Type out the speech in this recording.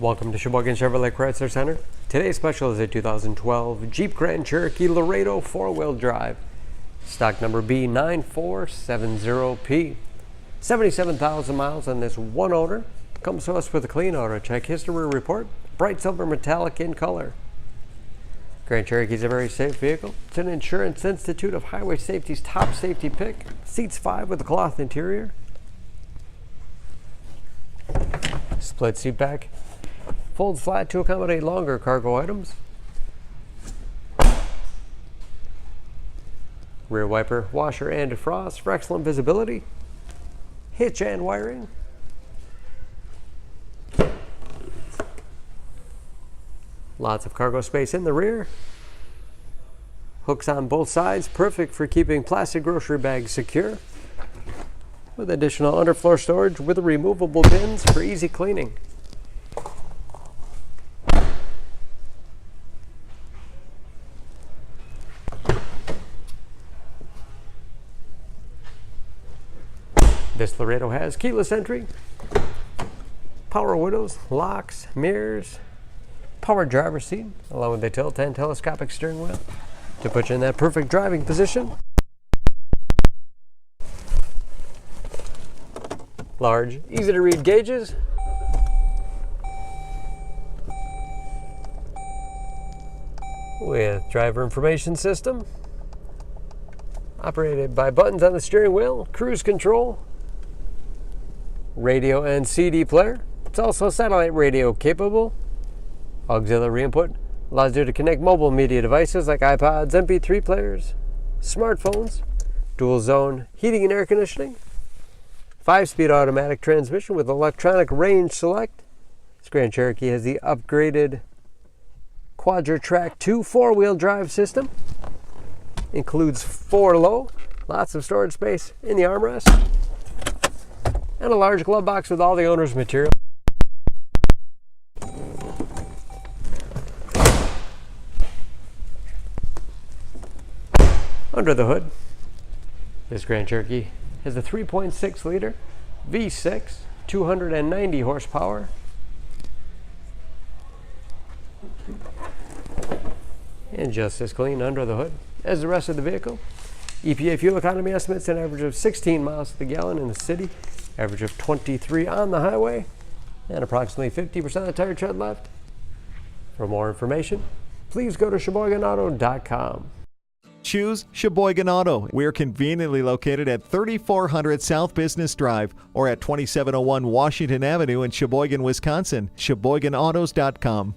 Welcome to Sheboygan Chevrolet Chrysler Center. Today's special is a 2012 Jeep Grand Cherokee Laredo 4-wheel drive. Stock number B9470P. 77,000 miles on this one owner. Comes to us with a clean auto check history report. Bright silver metallic in color. Grand Cherokee is a very safe vehicle. It's an Insurance Institute of Highway Safety's top safety pick. Seats 5 with a cloth interior. Split seat back. Folds flat to accommodate longer cargo items. Rear wiper, washer, and defrost for excellent visibility. Hitch and wiring. Lots of cargo space in the rear. Hooks on both sides, perfect for keeping plastic grocery bags secure. With additional underfloor storage with removable bins for easy cleaning. This Laredo has keyless entry, power windows, locks, mirrors, power driver's seat, along with a tilt and telescopic steering wheel to put you in that perfect driving position. Large, easy to read gauges. With driver information system. Operated by buttons on the steering wheel, cruise control, radio and CD player. It's also satellite radio capable. Auxiliary input allows you to connect mobile media devices like iPods, MP3 players, smartphones, dual zone heating and air conditioning, 5-speed automatic transmission with electronic range select. This Grand Cherokee has the upgraded Quadra-Track 2 4-wheel drive system. Includes 4 low, lots of storage space in the armrest, and a large glove box with all the owner's material. Under the hood, this Grand Cherokee has a 3.6 liter V6, 290 horsepower. And just as clean under the hood as the rest of the vehicle. EPA fuel economy estimates an average of 16 miles to the gallon in the city, average of 23 on the highway, and approximately 50% of the tire tread left. For more information, please go to SheboyganAuto.com. Choose Sheboygan Auto. We're conveniently located at 3400 South Business Drive or at 2701 Washington Avenue in Sheboygan, Wisconsin. SheboyganAutos.com.